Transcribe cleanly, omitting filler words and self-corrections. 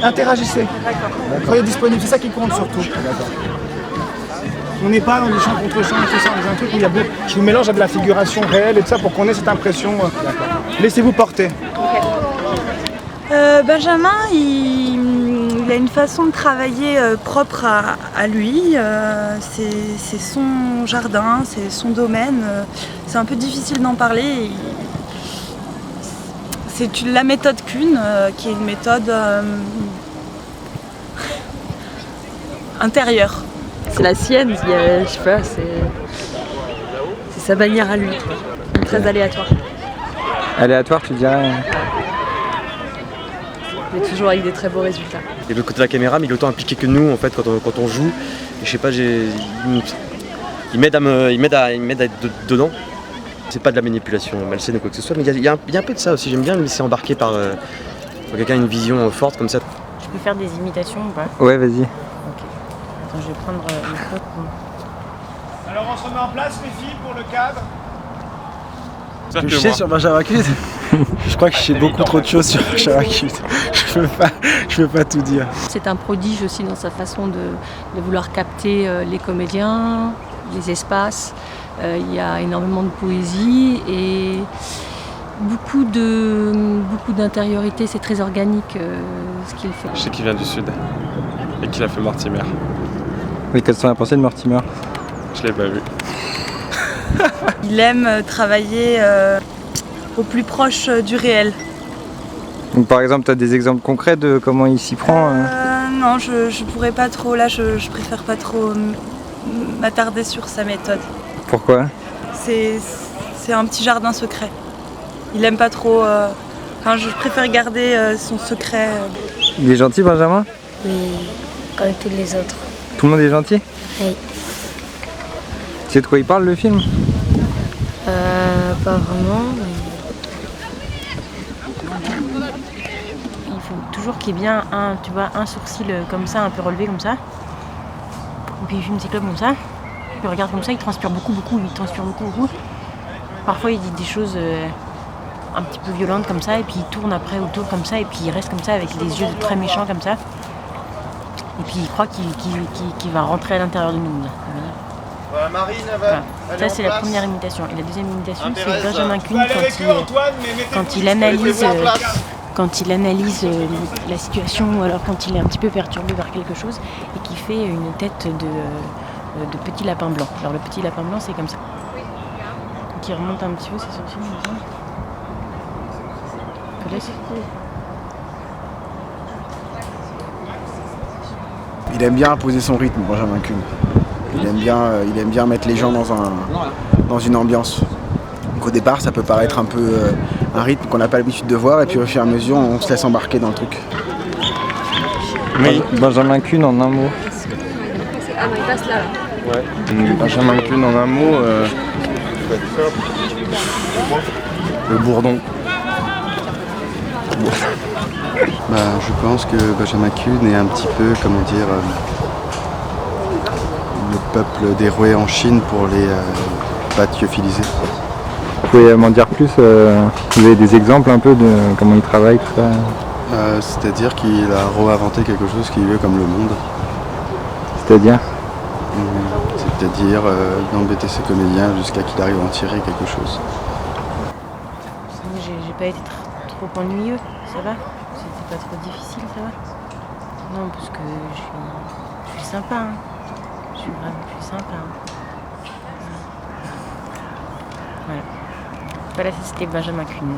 Interagissez. Soyez disponible, c'est ça qui compte surtout. On n'est pas dans du chant contre chant, tout ça, on est dans un truc où il y a je vous mélange avec de la figuration réelle et tout ça pour qu'on ait cette impression. Laissez-vous porter. Benjamin, il a une façon de travailler propre à lui. C'est son jardin, c'est son domaine. C'est un peu difficile d'en parler. C'est la méthode Kuhn, qui est une méthode intérieure. C'est la sienne, je sais pas, c'est sa manière à lui, très aléatoire. Aléatoire, tu dirais? Mais toujours avec des très beaux résultats. Et de l'autre côté de la caméra, mais il est autant impliqué que nous en fait quand on joue. Et je sais pas, il m'aide à être dedans. C'est pas de la manipulation malsaine ou quoi que ce soit, mais il y a un peu de ça aussi. J'aime bien me laisser embarquer par quelqu'un qui a une vision forte comme ça. Je peux faire des imitations ou pas? Ouais, vas-y. Ok. Attends, je vais prendre le code. Alors on se remet en place les filles pour le cadre. Je sais sur Benjamin Kuhn. Je crois que je sais beaucoup trop de choses sur Benjamin Kuhn. Je peux pas tout dire. C'est un prodige aussi dans sa façon de vouloir capter les comédiens, les espaces. Il y a énormément de poésie et beaucoup d'intériorité. C'est très organique ce qu'il fait. Je sais qu'il vient du sud et qu'il a fait Mortimer. Oui, quelles sont les pensées de Mortimer? Je l'ai pas vu. Il aime travailler au plus proche du réel. Donc, par exemple, tu as des exemples concrets de comment il s'y prend? Non, je pourrais pas trop, là je préfère pas trop m'attarder sur sa méthode. Pourquoi? C'est un petit jardin secret. Il aime pas trop, je préfère garder son secret. Il est gentil, Benjamin? Oui, comme tous les autres. Tout le monde est gentil? Oui. Tu sais de quoi il parle, le film? Pas vraiment. Il faut toujours qu'il y ait bien un sourcil comme ça, un peu relevé comme ça. Et puis il fait une petite clope comme ça. Il regarde comme ça, il transpire beaucoup. Parfois il dit des choses un petit peu violentes comme ça, et puis il tourne après autour comme ça, et puis il reste comme ça avec des yeux très méchants comme ça. Et puis il croit qu'il va rentrer à l'intérieur de nous. Marine, Voilà. Ça c'est la première imitation. Et la deuxième imitation, c'est Benjamin Kuhn quand il analyse la situation, ou alors quand il est un petit peu perturbé par quelque chose, et qui fait une tête de petit lapin blanc. Alors le petit lapin blanc, c'est comme ça. Donc il remonte un petit peu ses sourcils comme ça. Que là, c'est cool. Il aime bien imposer son rythme, Benjamin Kuhn. Il aime bien mettre les gens dans une ambiance. Donc au départ, ça peut paraître un peu un rythme qu'on n'a pas l'habitude de voir, et puis au fur et à mesure, on se laisse embarquer dans le truc. Oui. Benjamin Kuhn en un mot. Ah non, il passe là. Ouais. Benjamin Kuhn en un mot. Le bourdon. Je pense que Benjamin Kuhn est un petit peu, le peuple des roués en Chine pour les pâtes lyophilisées. Vous pouvez m'en dire plus? Vous avez des exemples un peu de comment il travaille, tout ça? C'est-à-dire qu'il a réinventé quelque chose qui veut comme le monde. C'est-à-dire? C'est-à-dire d'embêter ses comédiens jusqu'à qu'il arrive à en tirer quelque chose. J'ai pas été trop ennuyeux, ça va? C'était pas trop difficile, ça va? Non, parce que je suis sympa, hein. Je suis sympa. Hein. Voilà. Voilà, c'était Benjamin Kuhn.